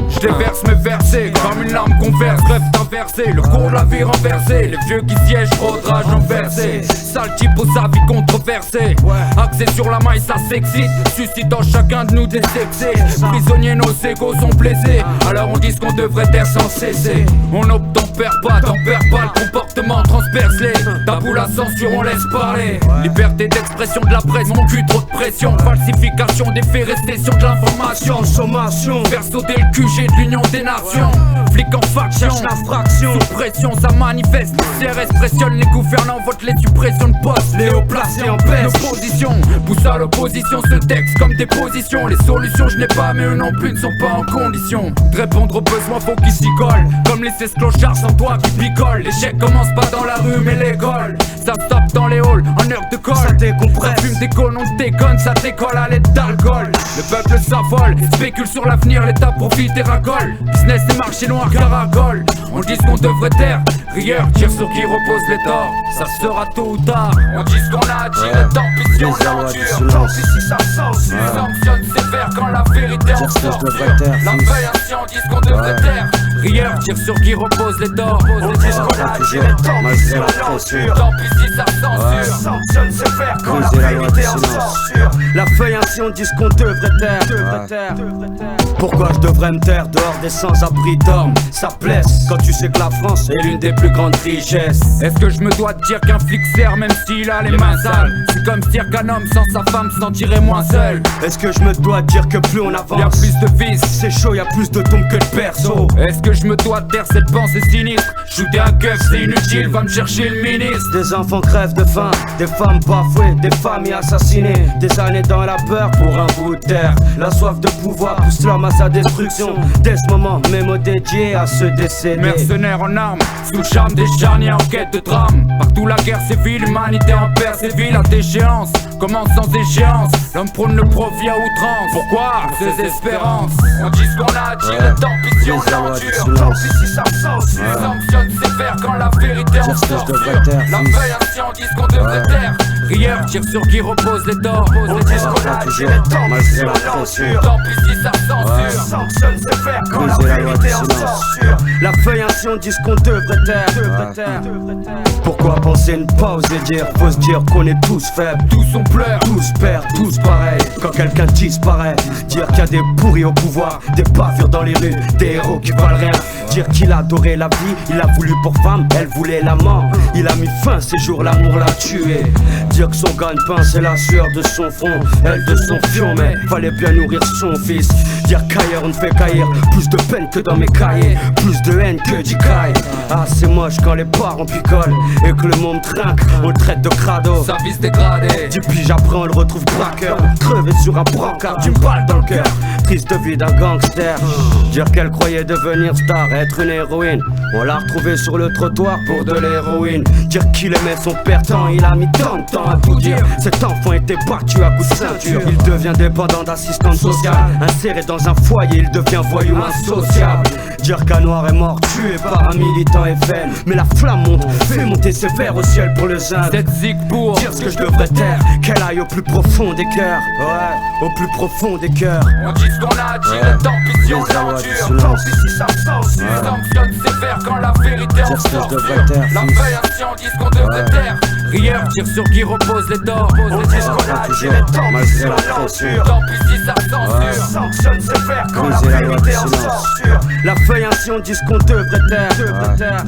Je déverse mes versets comme une larme converse. Rêve d'inverser le cours de la vie renversée. Les vieux qui siègent, trop de rage renversée. Sale type aux avis controversés. Axé sur la maille, ça s'excite. Suscite en chacun de nous des excès. Prisonniers, nos égos sont blessés. Alors on dit ce qu'on devrait taire sans cesser. On opte, t'en perds pas, le comportement transperce les tabous, la censure, on laisse parler. Liberté d'expression de la presse, mon cul, trop de pression. Falsification des faits, restriction de l'information. Sommation, faire sauter le QG de l'Union des Nations. Flic en faction, cherche l'infraction. Sous pression, ça manifeste. CRS pressionne les gouvernants, vote les suppressions de postes. Les hauts placés en baisse. L'opposition pousse à l'opposition ce texte comme des positions. Les solutions, je n'ai pas, mais eux non plus ne sont pas en condition de répondre aux besoins, faut qu'ils s'y collent. Comme les 16 clochards sans toi qui picolent. L'échec commence pas dans la rue, mais l'école. Ça se tape dans les halls, en heure de colle. Ça décompresse, ça fume des cônes, on déconne, ça décolle à l'aide d'alcool. Le peuple s'affole, spécule sur l'avenir, l'État profite et racole. Business et marché noir caracole. On dit ce qu'on devrait taire, rieur tire sur qui repose les torts. Ça sera tôt ou tard, on dit ce qu'on a à dire, tant pis si on l'endure. Tant pis si ça censure, sanctionne sévère quand la vérité en sort. La feuille ainsi on dit ce qu'on devrait taire. Rieur tire sur qui repose les torts. On dit ce qu'on a à dire, tant pis si on l'endure. Tant pis si ça censure, sanctionne sévère quand la vérité en sort. La feuille ainsi on dit ce qu'on devrait taire. Pourquoi je devrais me taire dehors des sans-abri dorment? Ça blesse quand tu sais que la France est l'une des plus grandes richesses. Est-ce que je me dois te dire qu'un flic sert même s'il a les mains sales? C'est comme dire qu'un homme sans sa femme se sentirait moins seul. Est-ce que je me dois te dire que plus on avance, y'a plus de vices, c'est chaud, y'a plus de tombes que de perso? Est-ce que je me dois te taire cette pensée sinistre? Shooter un keuf c'est inutile, va me chercher le ministre. Des enfants crèvent de faim, des femmes bafouées, des familles assassinées. Des années dans la peur pour un bout de terre. La soif de pouvoir pousse l'homme à sa destruction. Dès ce moment, mes mots dédiés à se décéder. Mercenaires en armes, sous le charme des charniers en quête de drame. Partout la guerre sévit, l'humanité en perd ses vies. La déchéance commence sans échéance. L'homme prône le profit à outrance. Pourquoi ces espérances? On dit ce qu'on a à dire, tant pis si on l'endure. Tant pis si ça censure, sanctionne sévère quand la vérité en sort. La feuille ainsi on dit ce qu'on devrait taire. Rieur tire sur qui repose les torts. On dit ce qu'on a à dire, tant pis si on l'endure. Tant pis si ça censure, sanctionne sévère quand la vérité en sort. La feuille ainsi on dit ce qu'on devrait taire. Pourquoi penser ne pas oser dire? Faut se dire qu'on est tous faibles, tous on pleure, tous perdent, tous pareils. Quand quelqu'un disparaît, dire qu'il y a des pourris au pouvoir, des bavures dans les rues, des héros qui valent rien. Dire qu'il adorait la vie, il a voulu pour femme, elle voulait la mort. Il a mis fin à ses jours, l'amour l'a tué. Dire que son gagne-pain c'est la sueur de son front, elle de son fion, mais fallait bien nourrir son fils. Dire qu'ailleurs on ne fait qu'ailleurs, plus de peine que dans mes cahiers, plus de haine que d'Ikaï. Ah c'est moche quand les parents picolent et que le monde trinque, on le traite de crado. Sa vie se dégradée, 10 piges après on le retrouve braqueur, crevé sur un brancard d'une balle dans le cœur. Triste vie d'un gangster. Dire qu'elle croyait devenir star, être une héroïne, on l'a retrouvée sur le trottoir pour de l'héroïne. Dire qu'il aimait son père tant, il a mis tant de temps à tout dire. Cet enfant était battu à coups de ceinture. Il devient dépendant d'assistante sociale, inséré dans un foyer, il devient voyou insociable. Dire qu'un noir est mort tué par un militant FN, mais la flamme monte, fait monter ses vers au ciel pour le jeune. Cette zig pour dire ce que je devrais taire, qu'elle aille au plus profond des cœurs. Ouais, au plus profond des cœurs. On dit ce qu'on a à dire, tant pis si on l'endure. Tant pis si ça censure, sanctionne sévère quand la vérité en sort. La feuille ainsi on dit ce qu'on devrait taire. Rieur tire sur qui repose les torts. On dit ce qu'on a à dire, tant pis si on l'endure. Tant pis si ça censure, sanctionne sévère quand la vérité en sort. La feuille ainsi on dit ce qu'on devrait taire.